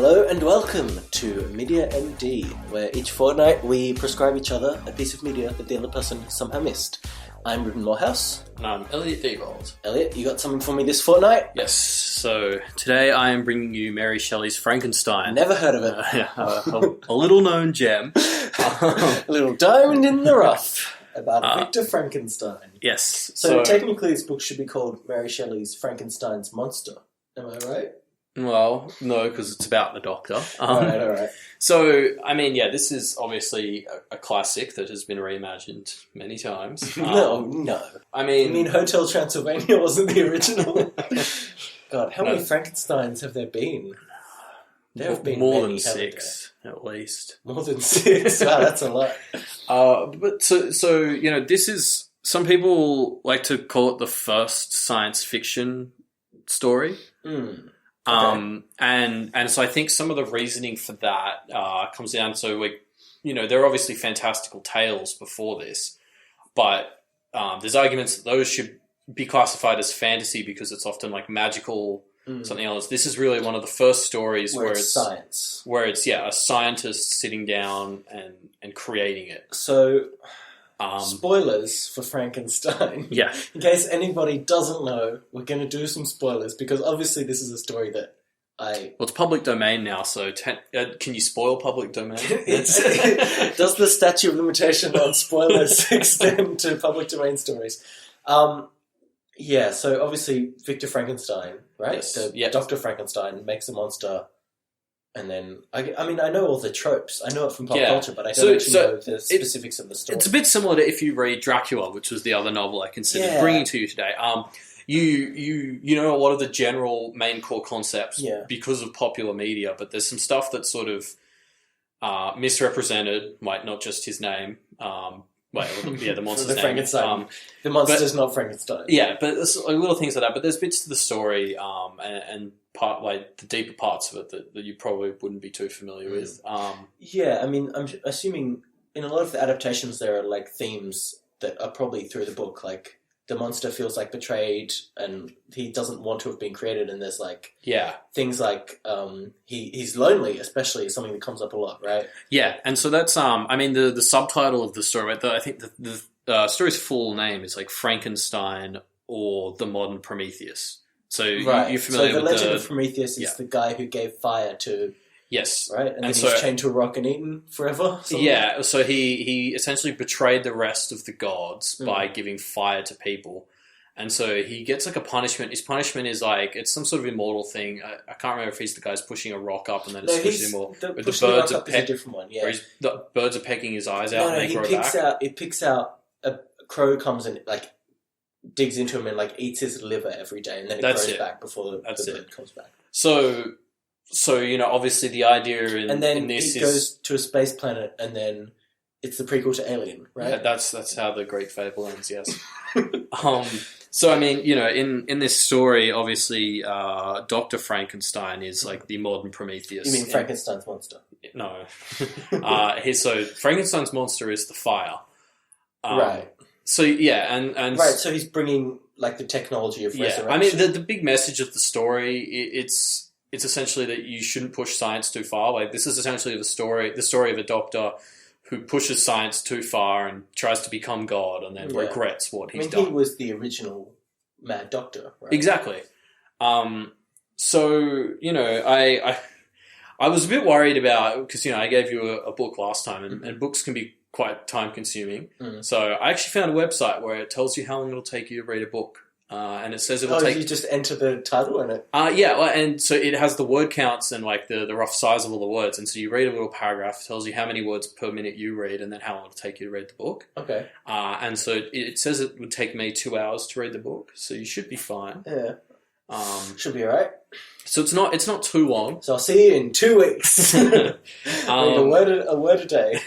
Hello and welcome to Media MD, where each fortnight we prescribe each other a piece of media that the other person somehow missed. I'm Reuben Morehouse. And I'm Elliot Reuben. Elliot, you got something for me this fortnight? Yes, so today I am bringing you Mary Shelley's Frankenstein. Never heard of it. A little known gem. A little diamond in the rough about Victor Frankenstein. Yes. So technically this book should be called Mary Shelley's Frankenstein's Monster. Am I right? Well, no, because it's about the Doctor. All right. So, I mean, yeah, this is obviously a classic that has been reimagined many times. No. I mean, Hotel Transylvania wasn't the original? God, how many Frankensteins have there been? There have been more many, than six, at least. More than six? Wow, that's a lot. But so you know, this is, some people like to call it the first science fiction story. Okay. And so I think some of the reasoning for that comes down to, there are obviously fantastical tales before this, but there's arguments that those should be classified as fantasy because it's often like magical, something else. This is really one of the first stories where it's science. Where it's, a scientist sitting down and creating it. So... spoilers for Frankenstein. Yeah. In case anybody doesn't know, we're going to do some spoilers because obviously this is a story that Well, it's public domain now, so can you spoil public domain? Does the statute of limitation on spoilers extend to public domain stories? So obviously Victor Frankenstein, right? Yes. Dr. Frankenstein makes a monster. And then, I know all the tropes. I know it from pop culture, but I don't actually know the specifics of the story. It's a bit similar to if you read Dracula, which was the other novel I considered bringing to you today. You know a lot of the general main core concepts because of popular media, but there's some stuff that's sort of misrepresented, like not just his name. The monster's name. Frankenstein. The monster's not Frankenstein. Yeah, but there's little things like that. But there's bits to the story and part like the deeper parts of it that you probably wouldn't be too familiar with. I'm assuming in a lot of the adaptations there are like themes that are probably through the book, like the monster feels like betrayed and he doesn't want to have been created, and there's like things like he's lonely, especially, is something that comes up a lot, right? Yeah, and so that's the subtitle of the story. I think the story's full name is like Frankenstein or the Modern Prometheus. So you're familiar with the legend of Prometheus is the guy who gave fire to... Yes. Right? And then he's chained to a rock and eaten forever? Yeah, so he essentially betrayed the rest of the gods by giving fire to people. And so he gets like a punishment. His punishment is like, it's some sort of immortal thing. I can't remember if he's the guy's pushing a rock up and then it's pushing him all. The birds are a different one, Or the birds are pecking his eyes out and they grow back. He picks out, a crow comes and like digs into him and like eats his liver every day, and then it grows back before the bird comes back. So obviously the idea in this is... goes to a space planet, and then it's the prequel to Alien, right? Yeah, that's how the Greek fable ends, yes. So, in this story, obviously, Dr. Frankenstein is like the modern Prometheus. You mean Frankenstein's monster? No. So Frankenstein's monster is the fire. Right. So, and... Right, so he's bringing, like, the technology of resurrection. The big message of the story, it's essentially that you shouldn't push science too far. Like, this is essentially the story of a doctor who pushes science too far and tries to become God and then regrets what he's done. He was the original Mad Doctor, right? Exactly. So, I was a bit worried about, because, I gave you a book last time, and books can be quite time-consuming. So I actually found a website where it tells you how long it'll take you to read a book. And it says it'll take... you just enter the title in it? And so it has the word counts and like the rough size of all the words. And so you read a little paragraph, it tells you how many words per minute you read and then how long it'll take you to read the book. Okay. And so it says it would take me 2 hours to read the book. So you should be fine. Yeah. Should be alright. So it's not too long. So I'll see you in 2 weeks. Read a word a day.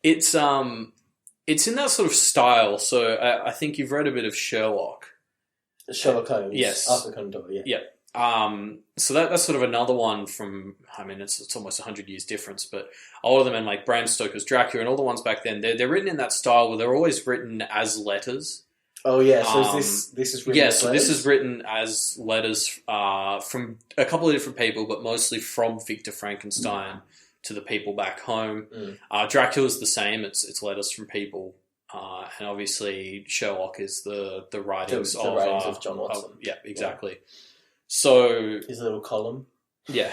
It's in that sort of style. So I think you've read a bit of Sherlock. Sherlock Holmes. Yes. Arthur Conan Doyle, yeah. Yeah. So that's sort of another one from, it's almost 100 years difference, but all of them, and like Bram Stoker's Dracula and all the ones back then, they're written in that style where they're always written as letters. Oh yeah, so this is written as so letters? this is written as letters from a couple of different people, but mostly from Victor Frankenstein to the people back home. Dracula's the same; it's letters from people, and obviously Sherlock is the writings of John Watson. Yeah, exactly. Yeah. So his little column. Yeah,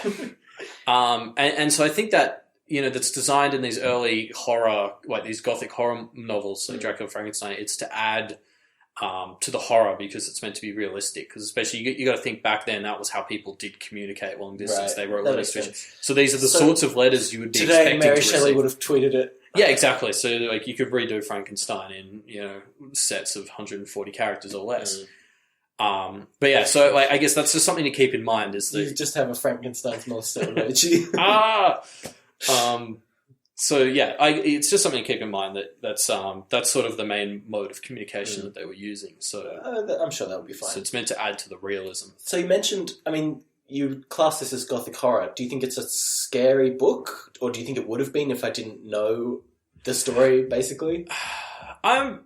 and so I think that. That's designed in these early horror, like these gothic horror novels, like Dracula, Frankenstein. It's to add to the horror because it's meant to be realistic. Because especially you got to think back then that was how people did communicate long distance. Right. They wrote letters. So these are the sorts of letters you would be expecting to receive. Today, Mary Shelley would have tweeted it. Yeah, exactly. So like you could redo Frankenstein in sets of 140 characters or less. But yeah, so like I guess that's just something to keep in mind. Is that you just have a Frankenstein's monster emoji. So yeah, it's just something to keep in mind that's sort of the main mode of communication that they were using. So I'm sure that would be fine. So it's meant to add to the realism. So you mentioned, you class this as gothic horror. Do you think it's a scary book, or do you think it would have been if I didn't know the story? Basically, I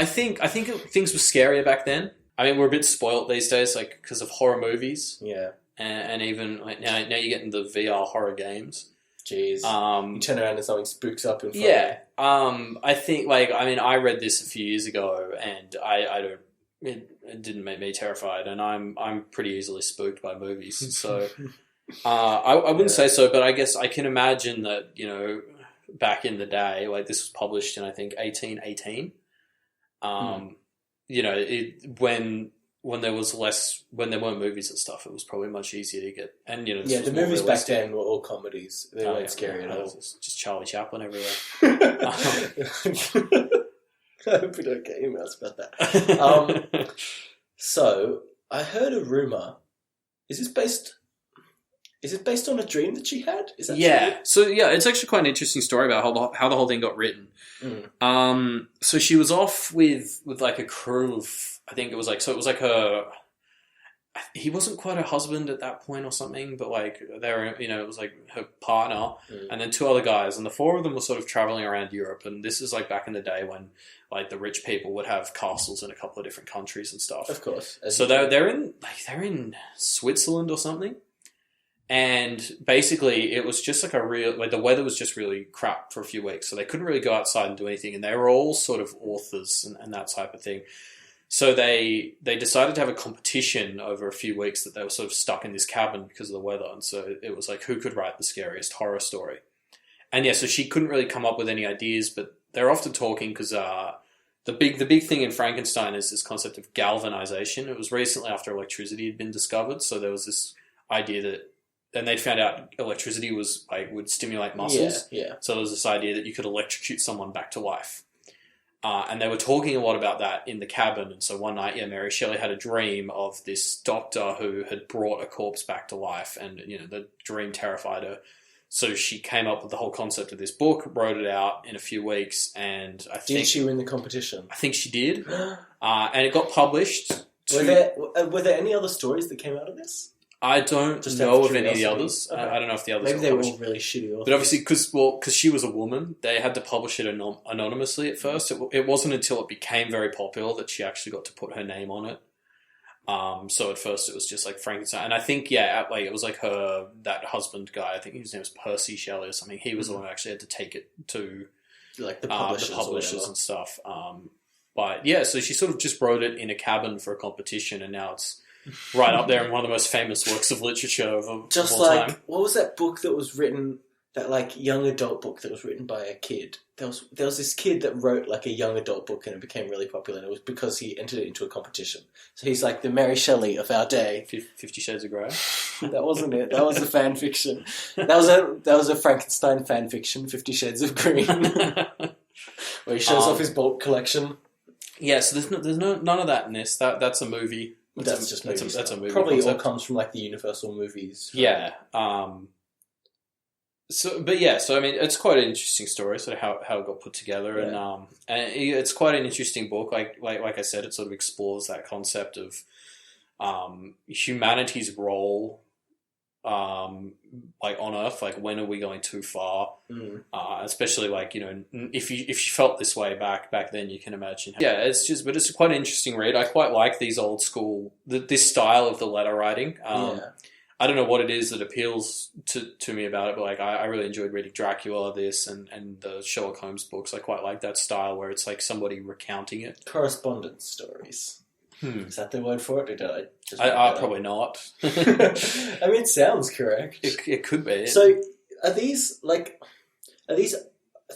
think things were scarier back then. We're a bit spoilt these days, like because of horror movies. Yeah. And even like now you get into VR horror games. Jeez. You turn around and something spooks up in front of you. I think I read this a few years ago and it didn't make me terrified, and I'm pretty easily spooked by movies. So I wouldn't say so, but I guess I can imagine that, back in the day, like this was published in I think 1818. When there weren't movies and stuff, it was probably much easier to get. And the movies back then were all comedies. They weren't scary at all. Just Charlie Chaplin everywhere. I hope we don't get emails about that. So I heard a rumor. Is it based on a dream that she had? Is that true? So it's actually quite an interesting story about how the whole thing got written. So she was off with like a crew of. I think it was he wasn't quite her husband at that point or something, but like they were, it was like her partner and then two other guys, and the four of them were sort of traveling around Europe. And this is like back in the day when like the rich people would have castles in a couple of different countries and stuff. Of course. So they're in Switzerland or something. And basically it was just like the weather was just really crap for a few weeks. So they couldn't really go outside and do anything. And they were all sort of authors and that type of thing. So they decided to have a competition over a few weeks that they were sort of stuck in this cabin because of the weather. And so it was like, who could write the scariest horror story? And so she couldn't really come up with any ideas, but they're often talking because the big thing in Frankenstein is this concept of galvanization. It was recently after electricity had been discovered. So there was this idea that, and they'd found out electricity would stimulate muscles. Yeah. So there was this idea that you could electrocute someone back to life. And they were talking a lot about that in the cabin. And so one night, Mary Shelley had a dream of this doctor who had brought a corpse back to life, and the dream terrified her. So she came up with the whole concept of this book, wrote it out in a few weeks, and Did she win the competition? I think she did, and it got published. Were there any other stories that came out of this? I don't know of any of the others. Okay. I don't know if the others. Maybe they were all really shitty authors. But obviously, because she was a woman, they had to publish it anonymously at first. It wasn't until it became very popular that she actually got to put her name on it. So at first it was just like Frankenstein, and I think it was like that husband guy. I think his name was Percy Shelley or something. He was the one who actually had to take it to like the publishers and stuff. But so she sort of just wrote it in a cabin for a competition, and now it's right up there in one of the most famous works of literature of all time. What was that book that was written, that like young adult book that was written by a kid? There was this kid that wrote like a young adult book, and it became really popular, and it was because he entered it into a competition. So he's like the Mary Shelley of our day. 50 Shades of Grey? That wasn't it. That was a fan fiction. That was a Frankenstein fan fiction, 50 Shades of Green, where he shows off his bulk collection. Yeah, so there's none of that in this. That's a movie. That's a movie. Probably concept. All comes from like the Universal movies. Yeah. So I mean, it's quite an interesting story, sort of how it got put together, and it's quite an interesting book. Like I said, it sort of explores that concept of humanity's role like on Earth, like when are we going too far? Mm. Especially like, you know, if you felt this way back then, you can imagine. Yeah, but it's quite an interesting read. I quite like these old school, this style of the letter writing. I don't know what it is that appeals to me about it, but like I really enjoyed reading Dracula, this, and the Sherlock Holmes books. I quite like that style where it's like somebody recounting it. Correspondence stories. Is that the word for it? Or did I just Probably not. I mean, it sounds correct. It could be. So, are these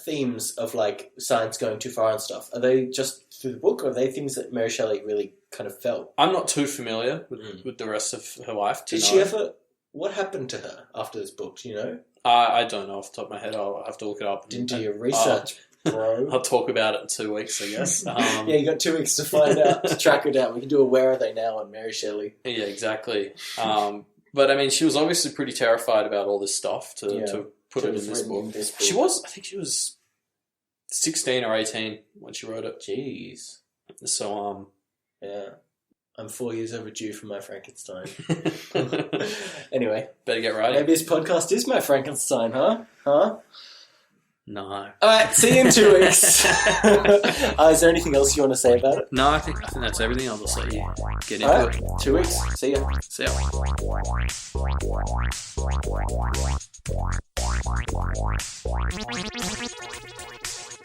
themes of like science going too far and stuff? Are they just through the book, or are they things that Mary Shelley really kind of felt? I'm not too familiar with the rest of her life. Did she ever? What happened to her after this book? Do you know? I don't know off the top of my head. I'll have to look it up. Didn't do your research, bro. I'll talk about it in 2 weeks, I guess. Yeah, you got 2 weeks to find out, to track her down. We can do a Where Are They Now on Mary Shelley. Yeah, exactly. But I mean, she was obviously pretty terrified about all this stuff to put it in this book. She was, I think she was 16 or 18 when she wrote it. Jeez. So, yeah. I'm 4 years overdue for my Frankenstein. Anyway. Better get writing. Maybe this podcast is my Frankenstein, huh? Huh? No. Alright, see you in 2 weeks. Is there anything else you want to say about it? No, I think that's everything. I'll just let you get into it. 2 weeks. See ya. See ya.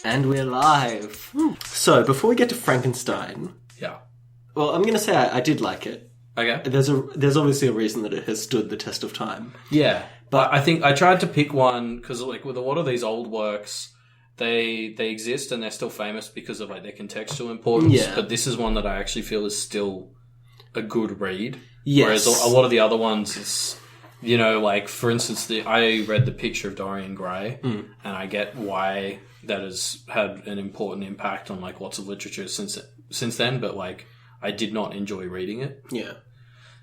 And we're live. So, before we get to Frankenstein... Yeah. Well, I'm going to say I did like it. Okay. There's obviously a reason that it has stood the test of time. Yeah. But I think I tried to pick one because, like, with a lot of these old works, they exist and they're still famous because of like their contextual importance. Yeah. But this is one that I actually feel is still a good read. Yes. Whereas a lot of the other ones is, you know, like for instance, I read The Picture of Dorian Gray, and I get why that has had an important impact on like lots of literature since then. But like, I did not enjoy reading it. Yeah.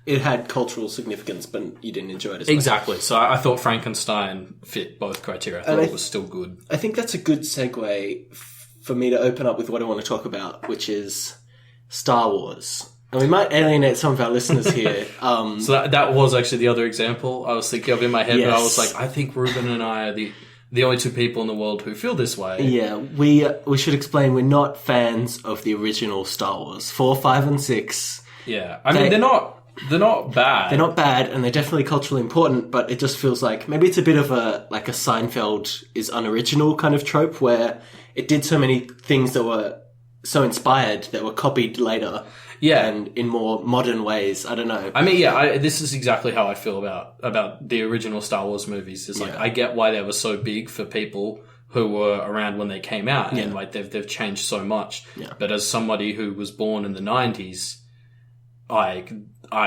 It had cultural significance, but you didn't enjoy it as much. Exactly. So I thought Frankenstein fit both criteria. I thought it was still good. I think that's a good segue for me to open up with what I want to talk about, which is Star Wars. And we might alienate some of our listeners here. So that was actually the other example I was thinking of in my head, yes. But I was like, I think Reuben and I are the only two people in the world who feel this way. Yeah, we should explain we're not fans of the original Star Wars. 4, 5, and 6. Yeah. I mean, they're not bad. They're not bad, and they're definitely culturally important, but it just feels like maybe it's a bit of a Seinfeld is unoriginal kind of trope where it did so many things that were so inspired that were copied later. Yeah. And in more modern ways. I don't know. I mean, yeah, this is exactly how I feel about the original Star Wars movies. It's like, I get why they were so big for people who were around when they came out, and like they've changed so much. Yeah. But as somebody who was born in the 90s, I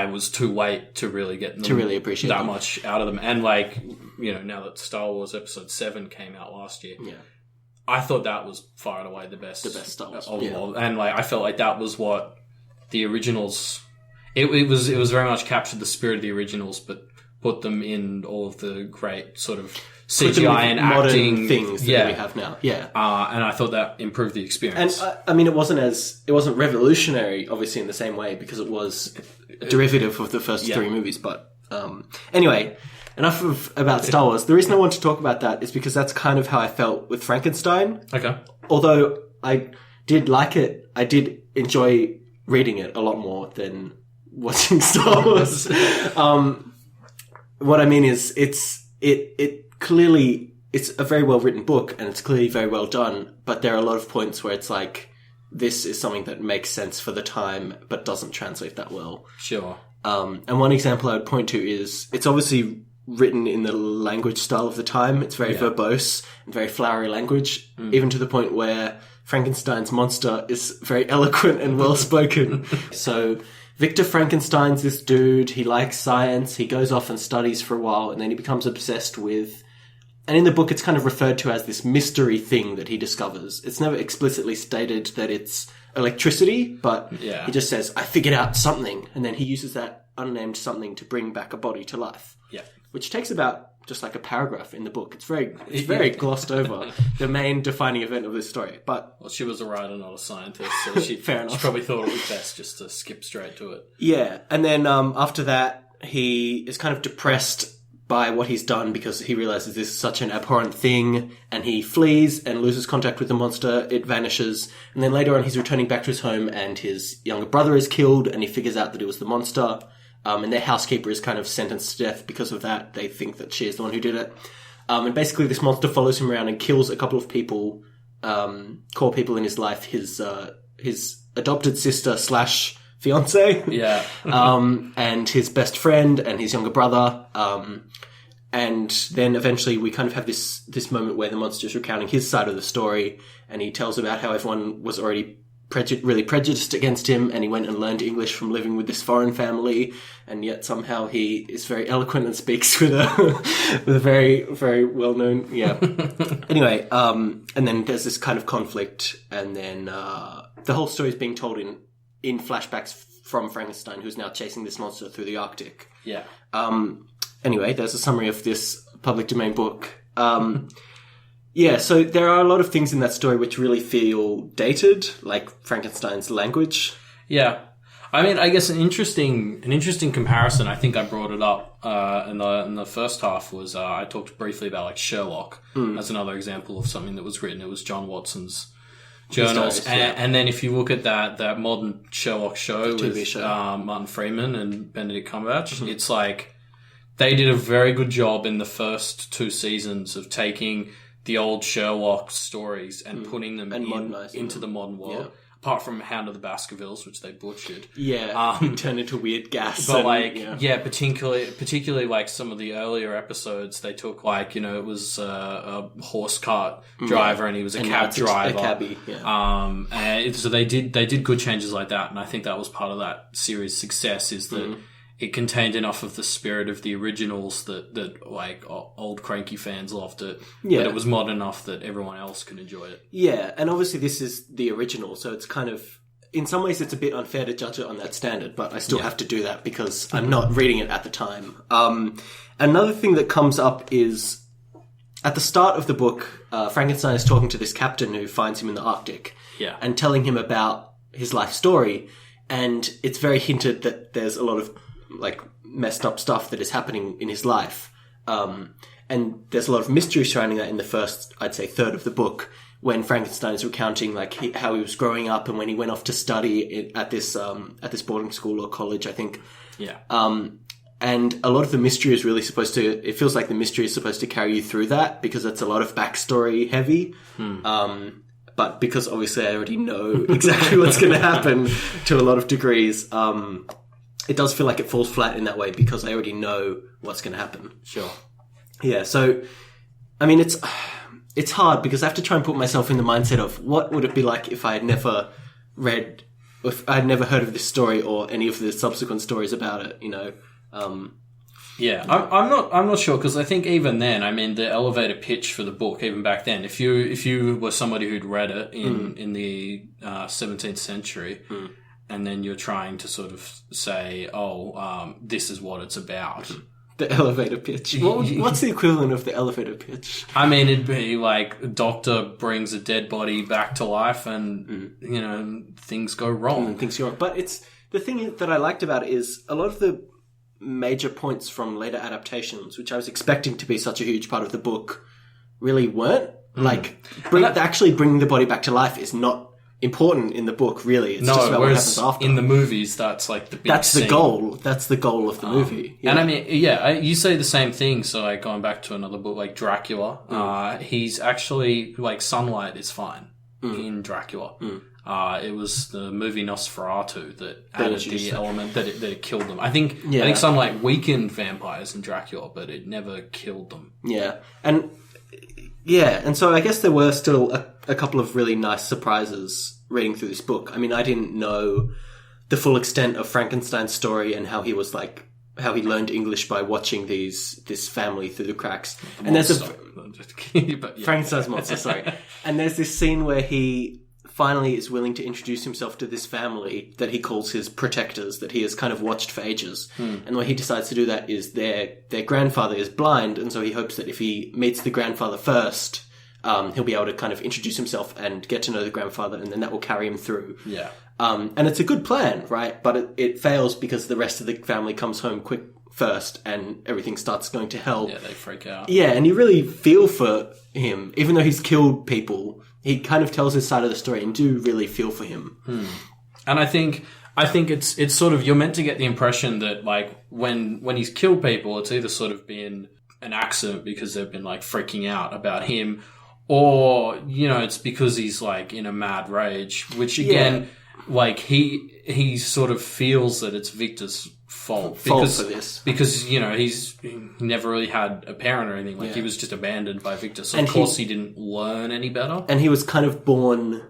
was too late to really get them, to really appreciate that them. much out of them. And like, you know, now that Star Wars Episode 7 came out last year, I thought that was far and away the best Star Wars. And like, I felt like that was what the originals. It was very much captured the spirit of the originals, but put them in all of the great sort of CGI and acting things that we have now. Yeah. And I thought that improved the experience. And I mean, it wasn't revolutionary, obviously, in the same way, because it was a derivative of the first 3 movies. But anyway, enough about Star Wars. The reason I want to talk about that is because that's kind of how I felt with Frankenstein. Okay. Although I did like it, I did enjoy reading it a lot more than watching Star Wars. What I mean is, it clearly, it's a very well written book and it's clearly very well done, but there are a lot of points where it's like, this is something that makes sense for the time, but doesn't translate that well. Sure. And one example I would point to is, it's obviously written in the language style of the time. It's very verbose and very flowery language, even to the point where Frankenstein's monster is very eloquent and well-spoken. So Victor Frankenstein's this dude, he likes science, he goes off and studies for a while, and then he becomes obsessed with... And in the book, it's kind of referred to as this mystery thing that he discovers. It's never explicitly stated that it's electricity, but he just says, I figured out something, and then he uses that unnamed something to bring back a body to life. Yeah. Which takes about just like a paragraph in the book. It's very glossed over, the main defining event of this story. But she was a writer, not a scientist, so she probably thought it was best just to skip straight to it. Yeah, and then after that, he is kind of depressed by what he's done because he realizes this is such an abhorrent thing, and he flees and loses contact with the monster. It vanishes, and then later on he's returning back to his home, and his younger brother is killed, and he figures out that it was the monster. And their housekeeper is kind of sentenced to death because of that. They think that she is the one who did it. And basically this monster follows him around and kills a couple of people, core people in his life, his adopted sister / fiance, Yeah. and his best friend and his younger brother. And then eventually we kind of have this moment where the monster is recounting his side of the story, and he tells about how everyone was already really prejudiced against him, and he went and learned English from living with this foreign family, and yet somehow he is very eloquent and speaks with a very, very well-known, Anyway, and then there's this kind of conflict, and then the whole story is being told in flashbacks from Frankenstein, who's now chasing this monster through the Arctic. Yeah. Anyway, there's a summary of this public domain book. So there are a lot of things in that story which really feel dated, like Frankenstein's language. Yeah. I mean, I guess an interesting comparison, I think I brought it up in the first half, was I talked briefly about like Sherlock as another example of something that was written. It was John Watson's journals. And then if you look at that modern Sherlock show with Martin Freeman and Benedict Cumberbatch, it's like they did a very good job in the first 2 seasons of taking the old Sherlock stories and putting them into the modern world. Yeah. Apart from Hound of the Baskervilles, which they butchered. Yeah, turned into weird gas. But particularly like some of the earlier episodes, they took like, it was a horse cart driver and he was a cab driver. A cabbie, and so they did good changes like that, and I think that was part of that series' success, is that it contained enough of the spirit of the originals that like old cranky fans loved it. Yeah. But it was modern enough that everyone else could enjoy it. Yeah, and obviously this is the original, so it's kind of, in some ways it's a bit unfair to judge it on that standard, but I still have to do that because I'm not reading it at the time. Another thing that comes up is, at the start of the book, Frankenstein is talking to this captain who finds him in the Arctic. Yeah. And telling him about his life story, and it's very hinted that there's a lot of like messed up stuff that is happening in his life. And there's a lot of mystery surrounding that in the first, I'd say, third of the book, when Frankenstein is recounting like how he was growing up and when he went off to study at this boarding school or college, I think. Yeah. And a lot of the mystery is really supposed to, it feels like the mystery is supposed to carry you through that because it's a lot of backstory heavy. But because obviously I already know exactly what's going to happen to a lot of degrees, it does feel like it falls flat in that way because I already know what's going to happen. Sure. Yeah, so, I mean, it's hard because I have to try and put myself in the mindset of what would it be like if I had never read, if I had never heard of this story or any of the subsequent stories about it, I'm not sure, because I think even then, I mean, the elevator pitch for the book, even back then, if you were somebody who'd read it in the 17th century, and then you're trying to sort of say, this is what it's about. The elevator pitch. What's the equivalent of the elevator pitch? I mean, it'd be like a doctor brings a dead body back to life and, things go wrong. But it's the thing that I liked about it is a lot of the major points from later adaptations, which I was expecting to be such a huge part of the book, really weren't. Like, actually bringing the body back to life is not important in the book, really. It's just about what happens after. In the movies, that's like the big That's scene. the goal. That's the goal of the movie. Yeah. And I mean, you say the same thing. So like going back to another book like Dracula, he's actually like sunlight is fine in Dracula. It was the movie Nosferatu that added the element that it killed them. I think sunlight weakened vampires in Dracula, but it never killed them. Yeah. And so I guess there were still a couple of really nice surprises reading through this book. I mean, I didn't know the full extent of Frankenstein's story and how he was like, how he learned English by watching this family through the cracks. And there's Frankenstein's monster, sorry. And there's this scene where he finally is willing to introduce himself to this family that he calls his protectors, that he has kind of watched for ages. And what he decides to do that is their grandfather is blind, and so he hopes that if he meets the grandfather first, he'll be able to kind of introduce himself and get to know the grandfather, and then that will carry him through. Yeah. And it's a good plan, right? But it fails because the rest of the family comes home first and everything starts going to hell. Yeah, they freak out. Yeah, and you really feel for him. Even though he's killed people, he kind of tells his side of the story and do really feel for him. And I think it's sort of, you're meant to get the impression that, like, when he's killed people, it's either sort of been an accident because they've been, like, freaking out about him, or, you know, it's because he's, like, in a mad rage, which, again, like, he sort of feels that it's Victor's fault for this. Because, you know, he never really had a parent or anything. Like, he was just abandoned by Victor, so of course he didn't learn any better. And he was kind of born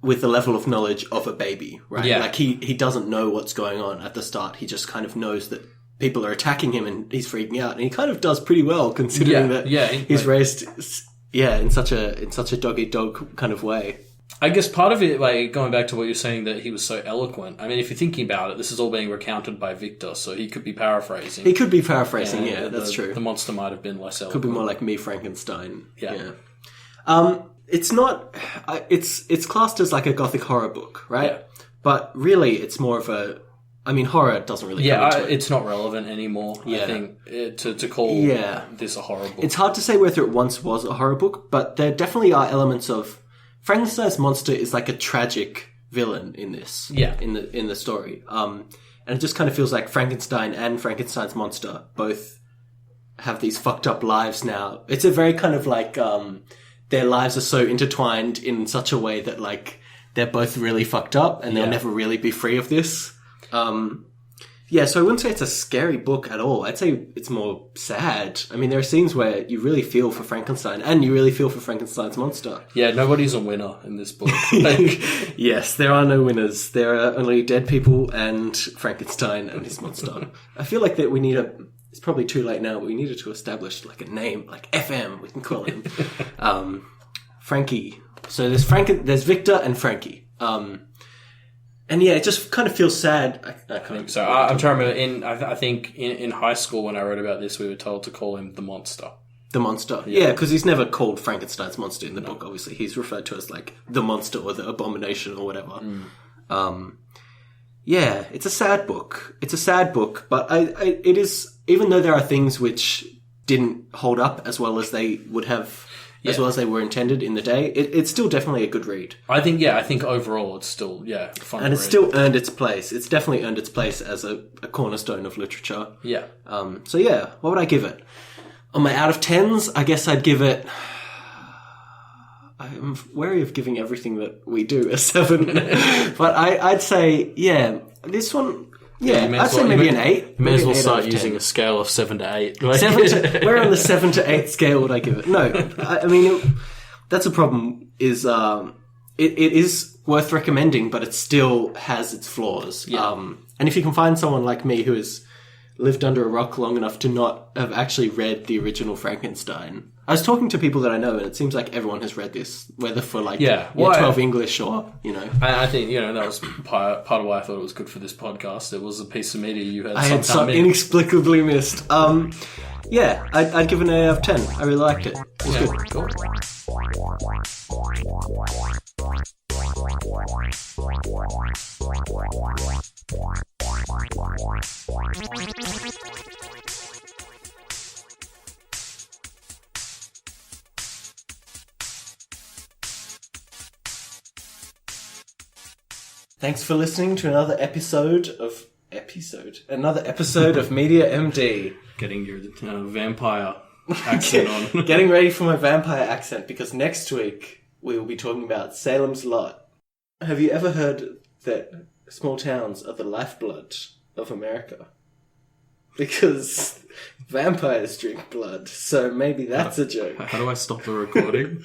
with the level of knowledge of a baby, right? Yeah. Like, he doesn't know what's going on at the start. He just kind of knows that people are attacking him and he's freaking out. And he kind of does pretty well, considering that he's raised, in such a dog-eat-dog kind of way. I guess part of it, like, going back to what you're saying, that he was so eloquent. I mean, if you're thinking about it, this is all being recounted by Victor, so he could be paraphrasing. He could be paraphrasing, that's true. The monster might have been less eloquent. Could be more like me, Frankenstein. Yeah. It's not... It's classed as like a gothic horror book, right? Yeah. But really, it's more of a... I mean, horror doesn't really come into it. It's not relevant anymore, I think, to call this a horror book. It's hard to say whether it once was a horror book, but there definitely are elements of... Frankenstein's monster is like a tragic villain in this. Yeah. In the story. And it just kind of feels like Frankenstein and Frankenstein's monster both have these fucked up lives now. It's a very kind of like... their lives are so intertwined in such a way that, like, they're both really fucked up and they'll never really be free of this. So I wouldn't say it's a scary book at all. I'd say it's more sad. I mean, there are scenes where you really feel for Frankenstein and you really feel for Frankenstein's monster. Yeah, nobody's a winner in this book. Yes, there are no winners. There are only dead people and Frankenstein and his monster. I feel like that we need it's probably too late now, but we needed to establish like a name, like FM, we can call him. Frankie. So there's Victor and Frankie. And yeah, it just kind of feels sad. I can't. So I'm trying to remember. I think in high school when I read about this, we were told to call him the monster. The monster, yeah, because he's never called Frankenstein's monster in the book. Obviously, he's referred to as like the monster or the abomination or whatever. Yeah, it's a sad book. It's a sad book, but it is, even though there are things which didn't hold up as well as they would have. As well as they were intended in the day, it's still definitely a good read. I think overall it's still, fun and it's still earned its place. It's definitely earned its place as a cornerstone of literature. Yeah. What would I give it? On my out of 10s, I guess I'd give it... I'm wary of giving everything that we do a 7. But I'd say, this one... Yeah, I'd say maybe an 8. You may as well start using a scale of 7 to 8. Where on the 7 to 8 scale would I give it? No, I mean, that's a problem, is it is worth recommending, but it still has its flaws. Yeah. And if you can find someone like me who has lived under a rock long enough to not have actually read the original Frankenstein... I was talking to people that I know, and it seems like everyone has read this, whether for 12 English or, I think, that was part of why I thought it was good for this podcast. It was a piece of media you had inexplicably missed. I'd give it an 8 out of 10. I really liked it. It was good. Cool. Thanks for listening to another episode of Media MD. Getting your vampire accent on. Getting ready for my vampire accent, because next week we will be talking about Salem's Lot. Have you ever heard that small towns are the lifeblood of America? Because vampires drink blood, so maybe that's a joke. How do I stop the recording?